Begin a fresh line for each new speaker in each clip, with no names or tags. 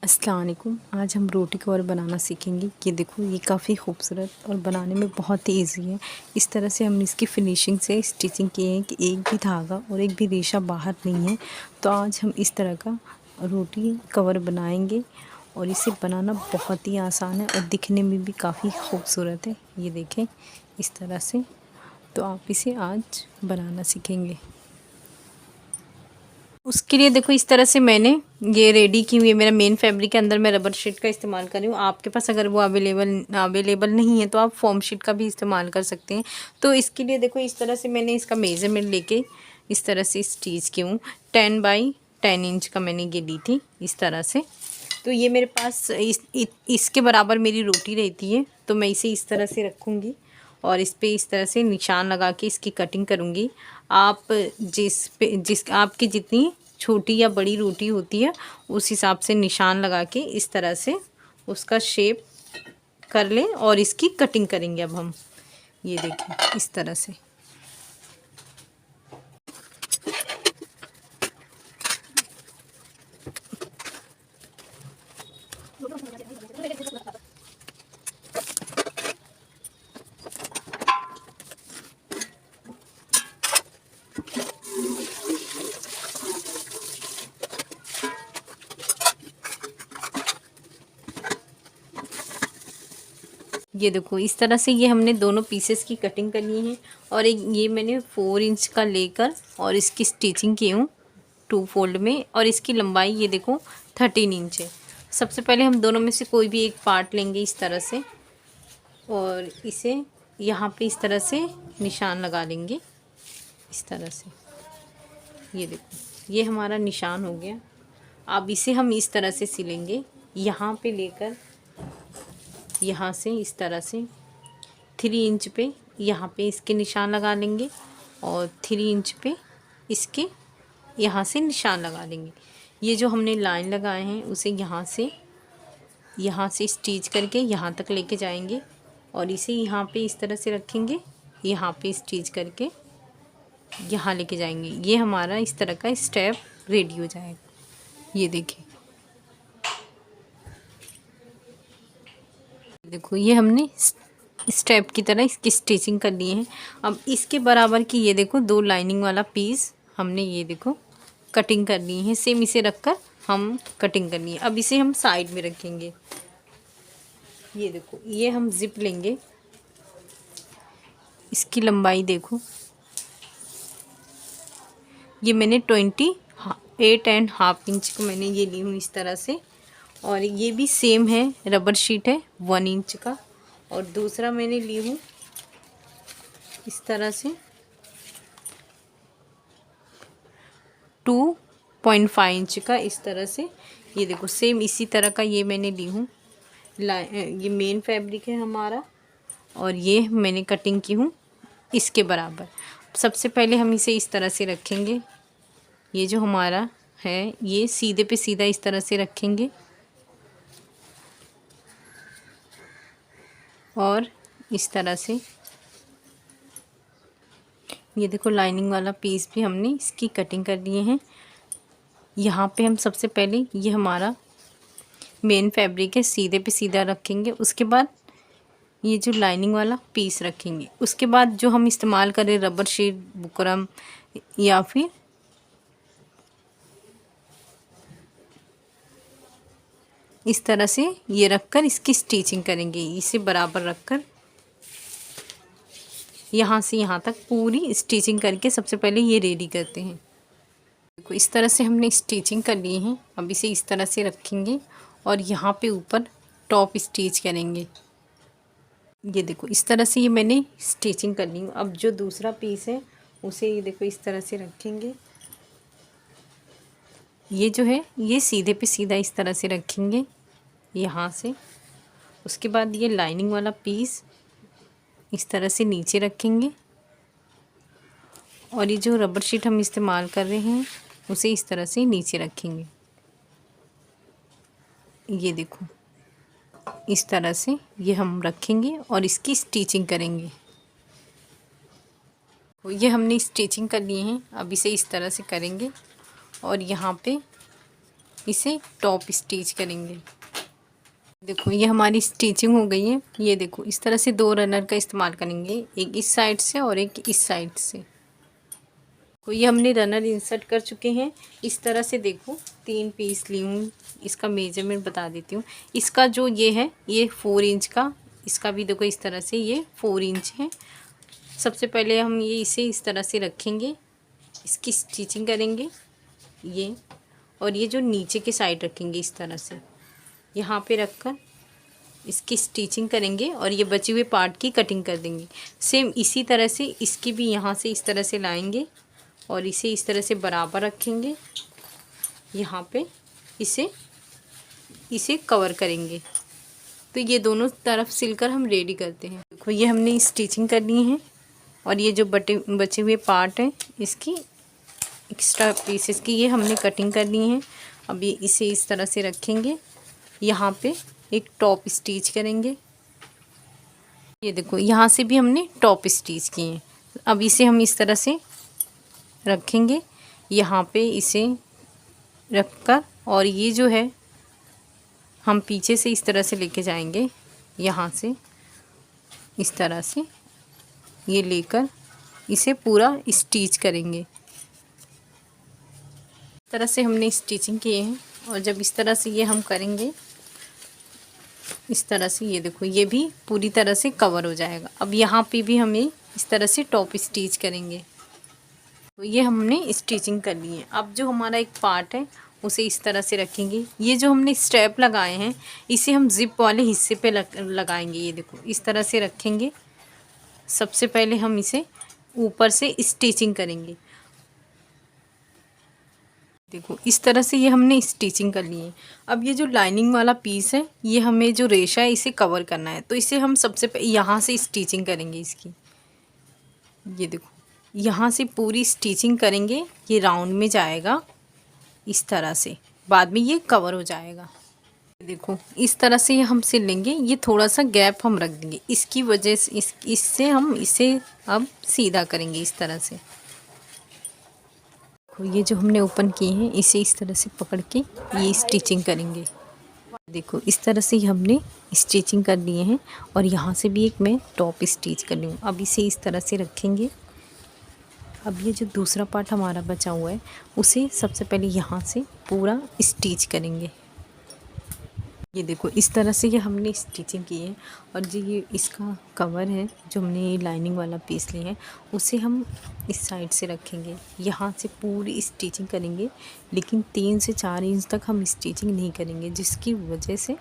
अस्सलाम वालेकुम। आज हम रोटी कवर बनाना सीखेंगे। ये देखो, ये काफ़ी खूबसूरत और बनाने में बहुत ही ईजी है। इस तरह से हमने इसकी फिनिशिंग से स्टिचिंग की है कि एक भी धागा और एक भी रेशा बाहर नहीं है। तो आज हम इस तरह का रोटी कवर बनाएंगे और इसे बनाना बहुत ही आसान है और दिखने में भी काफ़ी खूबसूरत है। ये देखें इस तरह से। तो आप इसे आज बनाना सीखेंगे। उसके लिए देखो, इस तरह से मैंने ये रेडी की हुई है। मेरा मेन फैब्रिक के अंदर मैं रबर शीट का इस्तेमाल कर रही हूँ। आपके पास अगर वो अवेलेबल नहीं है तो आप फॉर्म शीट का भी इस्तेमाल कर सकते हैं। तो इसके लिए देखो, इस तरह से मैंने इसका मेज़रमेंट लेके इस तरह से स्टिच की हूँ। 10 बाई 10 इंच का मैंने ये ली थी इस तरह से। तो ये मेरे पास इसके बराबर मेरी रोटी रहती है। तो मैं इसे इस तरह से रखूँगी और इस पे इस तरह से निशान लगा के इसकी कटिंग करूँगी। आप जिस आपकी जितनी छोटी या बड़ी रोटी होती है उस हिसाब से निशान लगा के इस तरह से उसका शेप कर लें और इसकी कटिंग करेंगे। अब हम ये देखें इस तरह से। ये देखो, इस तरह से ये हमने दोनों पीसेस की कटिंग करनी है। और एक ये मैंने 4 इंच का लेकर और इसकी स्टिचिंग की हूँ 2 फोल्ड में। और इसकी लंबाई ये देखो 13 इंच है। सबसे पहले हम दोनों में से कोई भी एक पार्ट लेंगे इस तरह से और इसे यहाँ पे इस तरह से निशान लगा लेंगे इस तरह से। ये देखो, ये हमारा निशान हो गया। अब इसे हम इस तरह से सिलेंगे। यहाँ पे लेकर यहाँ से इस तरह से 3 इंच पे यहाँ पे इसके निशान लगा लेंगे और 3 इंच पे इसके यहाँ से निशान लगा लेंगे। ये जो हमने लाइन लगाए हैं उसे यहाँ से स्टिच करके यहाँ तक लेके जाएंगे और इसे यहाँ पे इस तरह से रखेंगे। यहाँ पे स्टिच करके यहाँ लेके जाएंगे। ये हमारा इस तरह का स्टेप रेडी हो जाएगा। ये देखिए, देखो ये हमने स्टेप की तरह इसकी स्टिचिंग कर ली है। अब इसके बराबर की ये देखो 2 लाइनिंग वाला पीस हमने ये देखो कटिंग कर ली है। सेम इसे रखकर हम कटिंग करनी है। अब इसे हम साइड में रखेंगे। ये देखो, ये हम जिप लेंगे। इसकी लंबाई देखो, ये मैंने 28.5 इंच को मैंने ये ली हूँ इस तरह से। और ये भी सेम है, रबर शीट है 1 इंच का। और दूसरा मैंने ली हूँ इस तरह से 2.5 इंच का इस तरह से। ये देखो, सेम इसी तरह का ये मैंने ली हूँ। ये मेन फैब्रिक है हमारा और ये मैंने कटिंग की हूँ इसके बराबर। सबसे पहले हम इसे इस तरह से रखेंगे। ये जो हमारा है ये सीधे पे सीधा इस तरह से रखेंगे और इस तरह से। ये देखो, लाइनिंग वाला पीस भी हमने इसकी कटिंग कर लिए हैं। यहाँ पे हम सबसे पहले ये हमारा मेन फैब्रिक है, सीधे पे सीधा रखेंगे। उसके बाद ये जो लाइनिंग वाला पीस रखेंगे। उसके बाद जो हम इस्तेमाल करें रबर शीट, बुकरम या फिर इस तरह से ये रखकर इसकी स्टिचिंग करेंगे। इसे बराबर रखकर यहाँ से यहाँ तक पूरी स्टिचिंग करके सबसे पहले ये रेडी करते हैं। देखो, इस तरह से हमने स्टिचिंग कर ली है। अब इसे इस तरह से रखेंगे और यहाँ पे ऊपर टॉप स्टिच करेंगे। ये देखो, इस तरह से ये मैंने स्टिचिंग कर ली हूँ। अब जो दूसरा पीस है उसे ये देखो इस तरह से रखेंगे। ये जो है ये सीधे पे सीधा इस तरह से रखेंगे यहाँ से। उसके बाद ये लाइनिंग वाला पीस इस तरह से नीचे रखेंगे और ये जो रबर शीट हम इस्तेमाल कर रहे हैं उसे इस तरह से नीचे रखेंगे। ये देखो, इस तरह से ये हम रखेंगे और इसकी स्टिचिंग करेंगे। ये हमने स्टिचिंग कर लिए हैं। अब इसे इस तरह से करेंगे और यहाँ पे इसे टॉप स्टिच करेंगे। देखो ये हमारी स्टिचिंग हो गई है। ये देखो इस तरह से 2 रनर का इस्तेमाल करेंगे, एक इस साइड से और एक इस साइड से। तो ये हमने रनर इंसर्ट कर चुके हैं। इस तरह से देखो 3 पीस ली हूँ। इसका मेजरमेंट बता देती हूँ। इसका जो ये है ये 4 इंच का, इसका भी देखो इस तरह से ये 4 इंच है। सबसे पहले हम ये इसे इस तरह से रखेंगे, इसकी स्टिचिंग करेंगे ये, और ये जो नीचे के साइड रखेंगे इस तरह से यहाँ पे रखकर इसकी स्टिचिंग करेंगे और ये बचे हुए पार्ट की कटिंग कर देंगे। सेम इसी तरह से इसकी भी यहाँ से इस तरह से लाएंगे और इसे इस तरह से बराबर रखेंगे, यहाँ पे इसे कवर करेंगे। तो ये दोनों तरफ सिलकर हम रेडी करते हैं। देखो ये हमने स्टिचिंग करनी है और ये जो बचे हुए पार्ट हैं इसकी एक्स्ट्रा पीसेस की ये हमने कटिंग करनी है। अब ये इसे इस तरह से रखेंगे, यहाँ पे एक टॉप स्टिच करेंगे। ये देखो यहाँ से भी हमने टॉप स्टिच किए हैं। अब इसे हम इस तरह से रखेंगे, यहाँ पे इसे रखकर, और ये जो है हम पीछे से इस तरह से लेके जाएंगे, यहाँ से इस तरह से ये लेकर इसे पूरा स्टिच करेंगे। इस तरह से हमने स्टिचिंग किए हैं और जब इस तरह से ये हम करेंगे इस तरह से, ये देखो ये भी पूरी तरह से कवर हो जाएगा। अब यहाँ पे भी हमें इस तरह से टॉप स्टिच करेंगे। तो ये हमने स्टिचिंग कर ली है। अब जो हमारा एक पार्ट है उसे इस तरह से रखेंगे। ये जो हमने स्टेप लगाए हैं इसे हम जिप वाले हिस्से पे लगाएंगे। ये देखो इस तरह से रखेंगे। सबसे पहले हम इसे ऊपर से स्टिचिंग करेंगे। देखो इस तरह से ये हमने स्टिचिंग कर ली है। अब ये जो लाइनिंग वाला पीस है ये हमें जो रेशा है इसे कवर करना है, तो इसे हम सबसे पहले यहाँ से स्टिचिंग करेंगे इसकी। ये देखो यहाँ से पूरी स्टिचिंग करेंगे, ये राउंड में जाएगा इस तरह से, बाद में ये कवर हो जाएगा। देखो इस तरह से ये हम सिल लेंगे। ये थोड़ा सा गैप हम रख देंगे, इसकी वजह से इससे हम इसे अब सीधा करेंगे इस तरह से। ये जो हमने ओपन किए हैं इसे इस तरह से पकड़ के ये स्टिचिंग करेंगे। देखो इस तरह से ही हमने स्टिचिंग कर लिए हैं और यहाँ से भी एक मैं टॉप स्टिच कर लूँ। अब इसे इस तरह से रखेंगे। अब ये जो दूसरा पार्ट हमारा बचा हुआ है उसे सबसे पहले यहाँ से पूरा स्टिच करेंगे। ये देखो इस तरह से ये हमने स्टिचिंग की है और जो ये इसका कवर है जो हमने लाइनिंग वाला पीस लिए हैं उसे हम इस साइड से रखेंगे। यहाँ से पूरी स्टिचिंग करेंगे, लेकिन 3 से 4 इंच तक हम स्टिचिंग नहीं करेंगे, जिसकी वजह से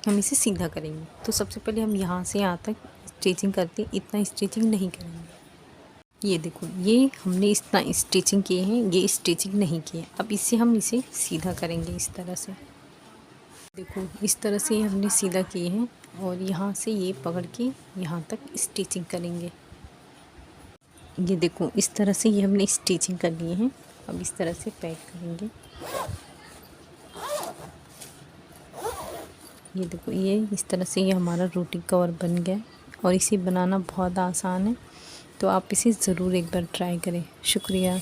हम इसे सीधा करेंगे। तो सबसे पहले हम यहाँ से यहाँ तक स्टिचिंग करते, इतना स्टिचिंग नहीं करेंगे। ये देखो ये हमने इतना स्टिचिंग किए हैं, ये स्टिचिंग नहीं किए। अब इसे हम इसे सीधा करेंगे इस तरह से। देखो इस तरह से हमने सीधा किए हैं और यहाँ से ये पकड़ के यहाँ तक स्टिचिंग करेंगे। ये देखो इस तरह से ये हमने स्टिचिंग कर लिए हैं। अब इस तरह से पैक करेंगे। ये देखो ये इस तरह से ये हमारा रोटी कवर बन गया और इसे बनाना बहुत आसान है, तो आप इसे ज़रूर एक बार ट्राई करें। शुक्रिया।